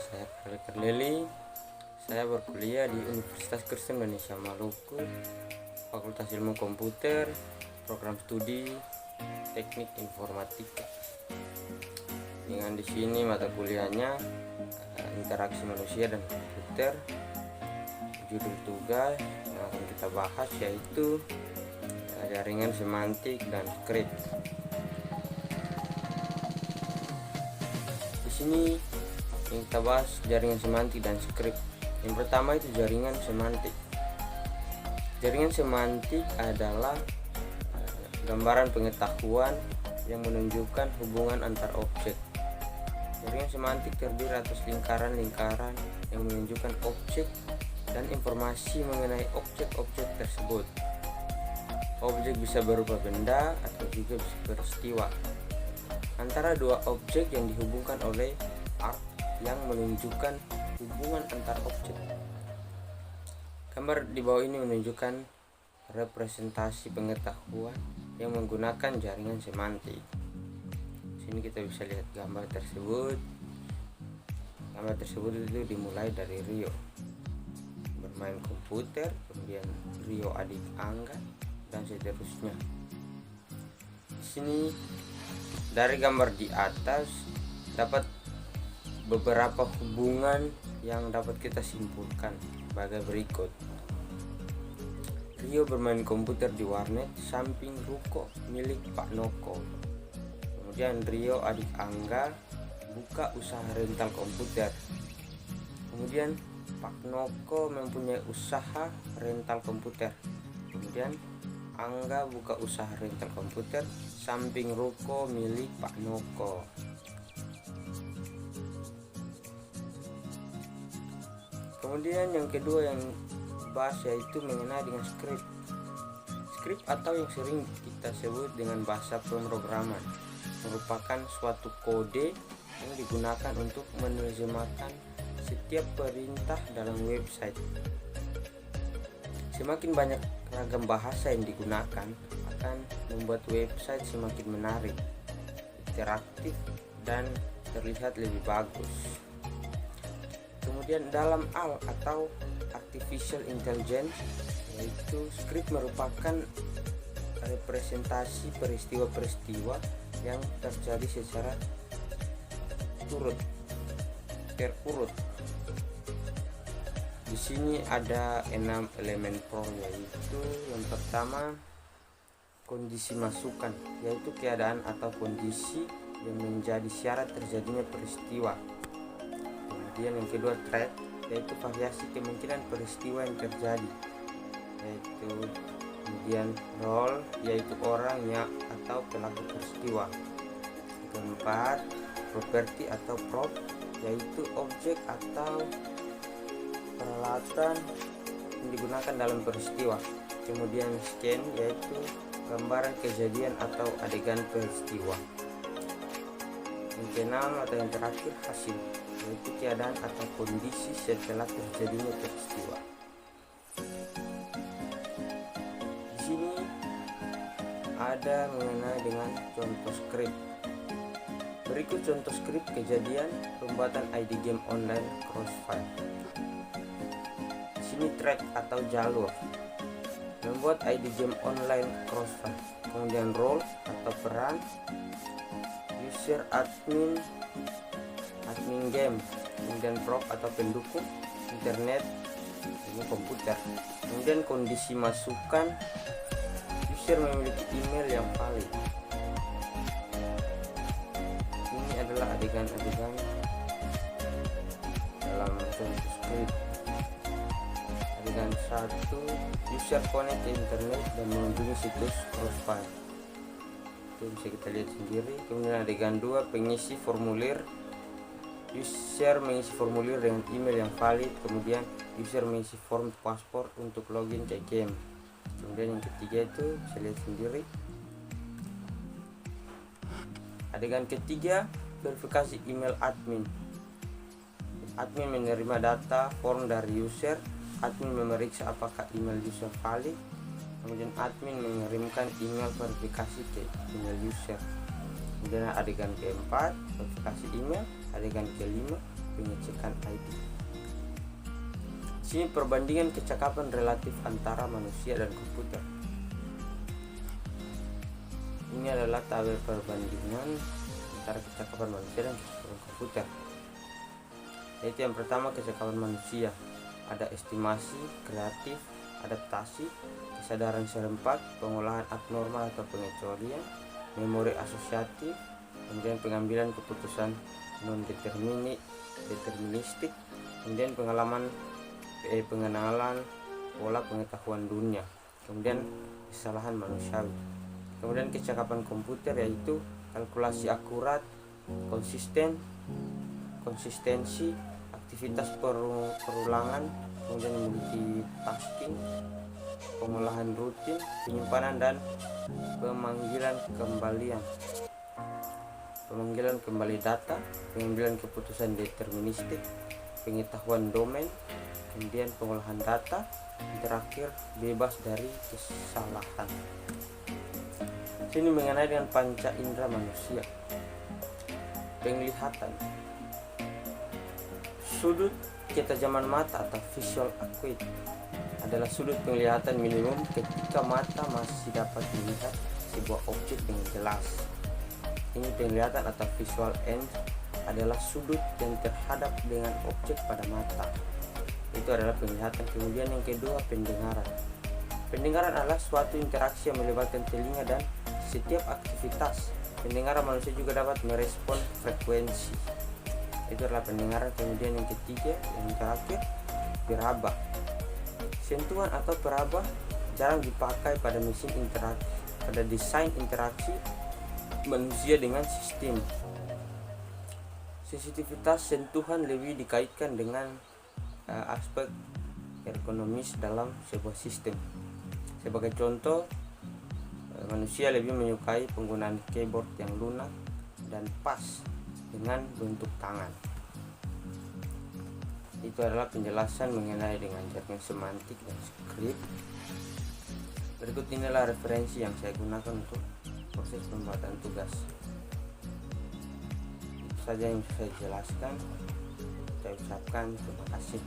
saya Karli Karlili. Saya berkuliah di Universitas Kristen Indonesia Maluku, Fakultas Ilmu Komputer, Program Studi Teknik Informatika. Dengan di sini mata kuliahnya interaksi manusia dan komputer. Judul tugas yang akan kita bahas yaitu jaringan semantik dan skrip. Di sini yang kita bahas jaringan semantik dan skrip. Yang pertama itu jaringan semantik. Jaringan semantik adalah gambaran pengetahuan yang menunjukkan hubungan antar objek. Jaringan semantik terdiri atas lingkaran-lingkaran yang menunjukkan objek dan informasi mengenai objek-objek tersebut. Objek bisa berupa benda atau juga bisa peristiwa. Antara dua objek yang dihubungkan oleh arc yang menunjukkan hubungan antar objek. Gambar di bawah ini menunjukkan representasi pengetahuan yang menggunakan jaringan semantik. Sini kita bisa lihat gambar tersebut. Gambar tersebut itu dimulai dari Rio bermain komputer, kemudian Rio adik Angga, dan seterusnya. Di sini dari gambar di atas dapat beberapa hubungan yang dapat kita simpulkan sebagai berikut. Rio bermain komputer di warnet samping ruko milik Pak Noko. Kemudian Rio adik Angga buka usaha rental komputer. Kemudian Pak Noko mempunyai usaha rental komputer. Kemudian Angga buka usaha rental komputer samping ruko milik Pak Noko. Kemudian yang kedua yang bahas yaitu mengenai dengan skrip. Skrip atau yang sering kita sebut dengan bahasa pemrograman merupakan suatu kode yang digunakan untuk menerjemahkan setiap perintah dalam website. Semakin banyak ragam bahasa yang digunakan akan membuat website semakin menarik, interaktif, dan terlihat lebih bagus. Kemudian dalam AI atau Artificial Intelligence, yaitu skrip merupakan representasi peristiwa-peristiwa yang terjadi secara terurut. Di sini ada 6 elemen pro, yaitu yang pertama kondisi masukan, yaitu keadaan atau kondisi yang menjadi syarat terjadinya peristiwa. Kemudian yang kedua threat, yaitu variasi kemungkinan peristiwa yang terjadi, yaitu kemudian role, yaitu orangnya atau pelaku peristiwa. Keempat properti atau prop, yaitu objek atau peralatan yang digunakan dalam peristiwa. Kemudian scan, yaitu gambaran kejadian atau adegan peristiwa. Yang keenam atau yang terakhir hasil, yaitu keadaan atau kondisi setelah terjadinya peristiwa. Di sini ada mengenai dengan contoh skrip. Berikut contoh skrip kejadian pembuatan ID game online Crossfire. Di sini track atau jalur membuat ID game online Crossfire. Kemudian role atau peran, user admin game, kemudian prop atau pendukung, internet, ini komputer. Kemudian kondisi masukan, user memiliki email yang valid. Ini adalah adegan-adegan dalam contoh skrip. Adegan 1, user connect ke internet dan mengunjungi situs Crossfire. Itu bisa kita lihat sendiri. Kemudian adegan 2, pengisi formulir. User mengisi formulir dengan email yang valid. Kemudian user mengisi form paspor untuk login ke game. Kemudian yang ketiga itu bisa lihat sendiri. Adegan ketiga, verifikasi email admin. Admin menerima data form dari user. Admin memeriksa apakah email user valid. Kemudian admin mengirimkan email verifikasi ke email user. Kemudian adegan keempat, verifikasi email. Adegan kelima, pengecekan menggunakan ID. Sini perbandingan kecakapan relatif antara manusia dan komputer. Ini adalah tabel perbandingan antara kecakapan manusia dan kecakapan komputer. Yaitu yang pertama kecakapan manusia, ada estimasi, kreatif, adaptasi, kesadaran serempak, pengolahan abnormal atau pengecualian, memori asosiatif, kemudian pengambilan keputusan deterministik, kemudian pengenalan pola pengetahuan dunia, kemudian kesalahan manusiawi. Kemudian kecakapan komputer yaitu kalkulasi akurat, konsistensi, aktivitas perulangan, kemudian multitasking, pengolahan rutin, penyimpanan dan pemanggilan kembali data, pengambilan keputusan deterministik, pengetahuan domain, kemudian pengolahan data, terakhir bebas dari kesalahan. Sini mengenai dengan panca indera manusia. Penglihatan. Sudut ketajaman mata atau visual acuity adalah sudut penglihatan minimum ketika mata masih dapat melihat sebuah objek dengan jelas. Ini penglihatan atau visual end adalah sudut yang terhadap dengan objek pada mata. Itu adalah penglihatan. Kemudian yang kedua, pendengaran. Pendengaran adalah suatu interaksi yang melibatkan telinga dan setiap aktivitas. Pendengaran manusia juga dapat merespon frekuensi. Itu adalah pendengaran. Kemudian yang ketiga, yang terakhir, peraba. Sentuhan atau peraba jarang dipakai pada mesin interaksi, pada desain interaksi manusia dengan sistem. Sensitivitas sentuhan lebih dikaitkan dengan aspek ergonomis dalam sebuah sistem. Sebagai contoh, manusia lebih menyukai penggunaan keyboard yang lunak dan pas dengan bentuk tangan. Itu adalah penjelasan mengenai dengan jaringan semantik dan skrip. Berikut inilah referensi yang saya gunakan untuk proses pembuatan tugas. Itu saja yang saya jelaskan. Saya ucapkan terima kasih.